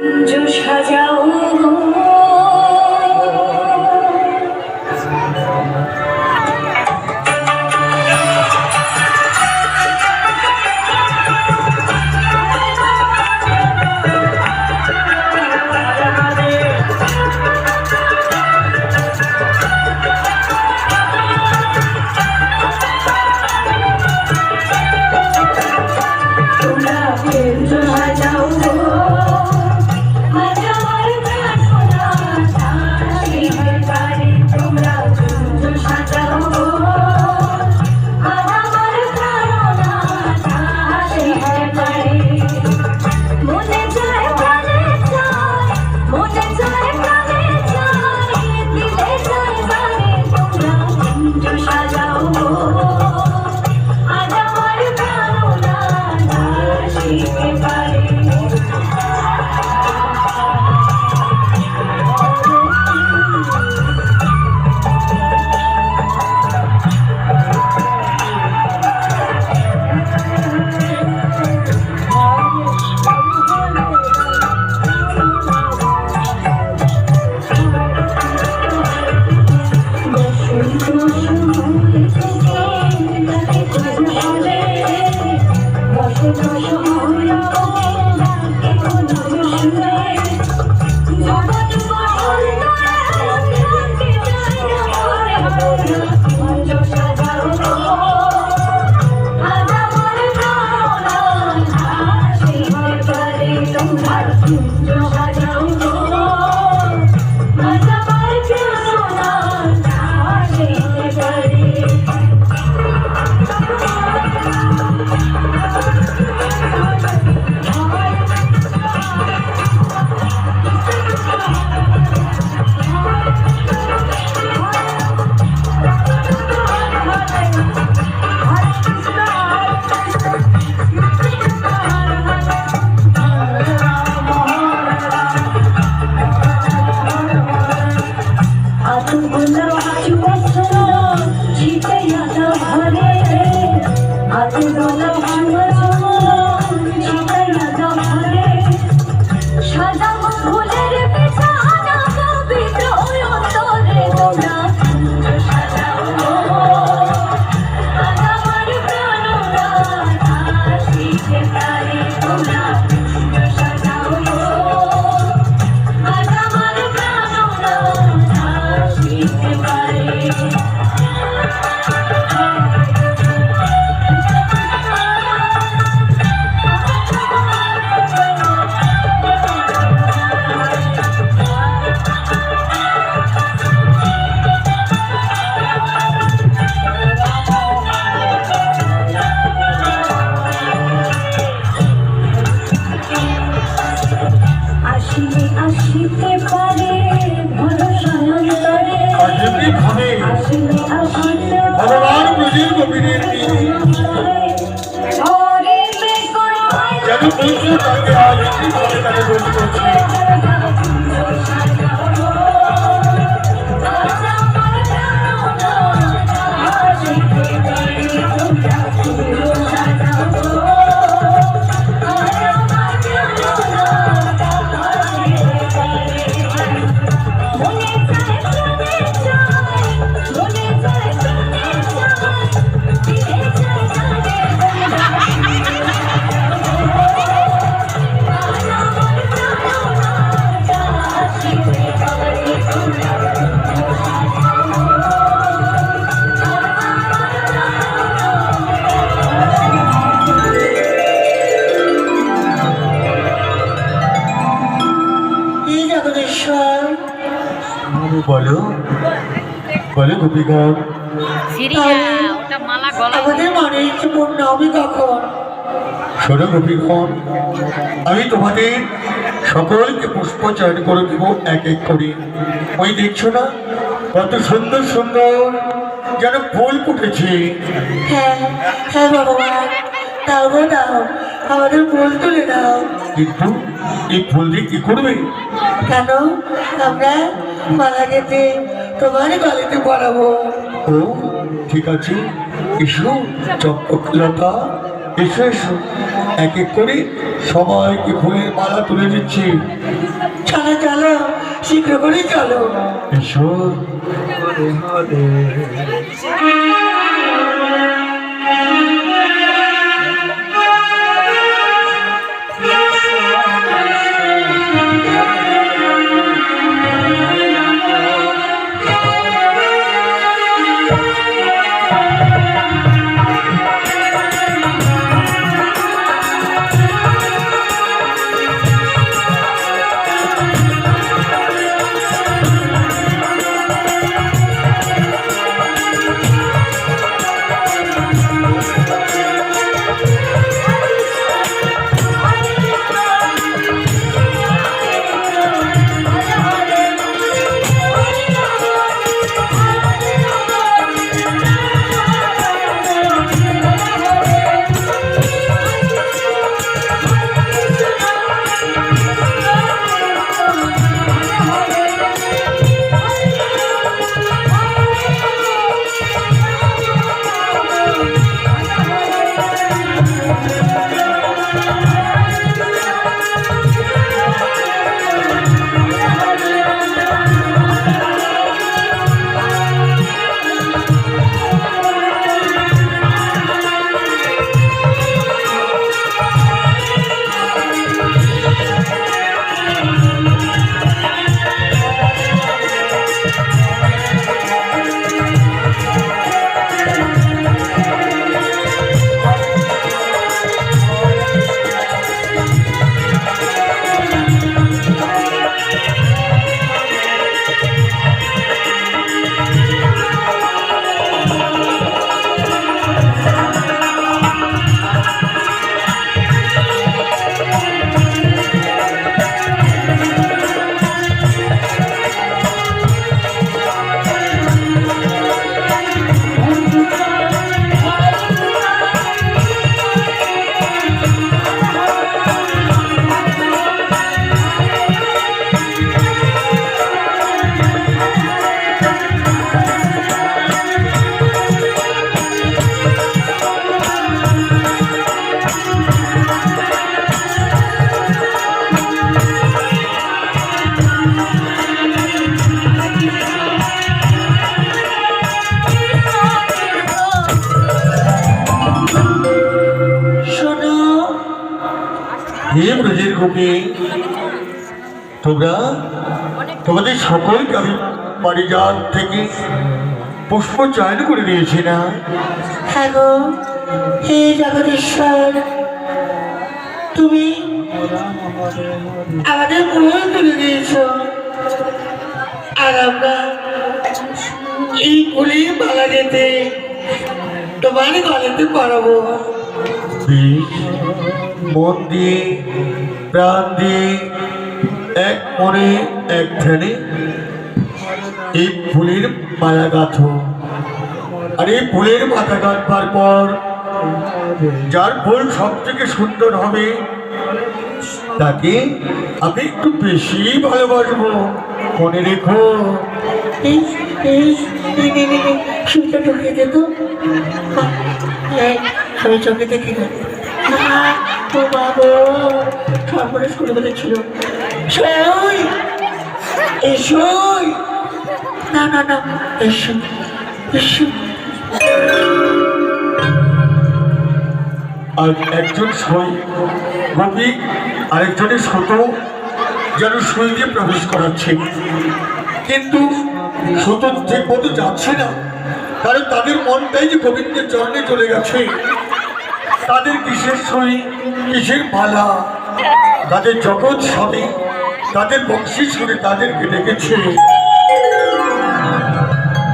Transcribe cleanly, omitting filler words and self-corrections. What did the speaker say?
जो সাজাও বলো বলো গোপীগণ আমাদের মনে হচ্ছে পূর্ণমী কখন? শোনো গোপীগণ, আমি তোমাদের সকলকে পুষ্প চয়ন করে দেবো এক এক করে। ওই দেখছো না কত সুন্দর সুন্দর যেন ফুল ফুটেছে। হ্যাঁ হ্যাঁ ভগবান, দাও গো দাও, আমাদের ফুল তুলে দাও। কিন্তু এই ফুল দিয়ে কি করবে? কেন? আমরা মালা গেতে তোমার গলিতে পড়াবো। ও ঠিক আছে, এসো চম্পকলতা, এসো এসো, এক এক করে সবাইকে ফুলের মালা তুলে দিচ্ছি। চলো চলো, শীঘ্র করে চলো। এসো। হে ব্রজের গোপী, তোমরা তোমাদের সকলকে আমি পারিজাত থেকে পুষ্প চয়ন করে দিয়েছি না? হ্যাঁ গো, হে জগদীশ্বর, তুমি আমাদের ফুল তুলে দিয়েছ, আর আমরা এই ফুলের মালা যেতে তোমার গলাতে পরাবো। বেশ, মন দিয়ে প্রাণ দিয়ে এক মনে এক ধ্যানে এই ফুলের মালা গাঁথো। আর এই ফুলের মাথা গাঁথবার পর যার ফুল সব থেকে সুন্দর হবে তাকে আমি একটু বেশি ভালোবাসবো, মনে রেখো। সুন্দর ঢুকে যেত, আমি চোখে দেখি না। ও বাবা, সর্বনাশ করে বলেছিল। সই এসই, না না না, এসো এসো। আর একজন সই গোপী আরেকজনের শত যেন সই দিয়ে প্রবেশ করাচ্ছে, কিন্তু শত ঠিক মতো যাচ্ছে না, কারণ তাদের মনটাই যে গোবিন্দের চরণে চলে গেছে। তাদের কিসের সই, কিসের মালা, তাদের জগৎ সবে তাদের বংশী সুরে তাদেরকে ডেকেছে।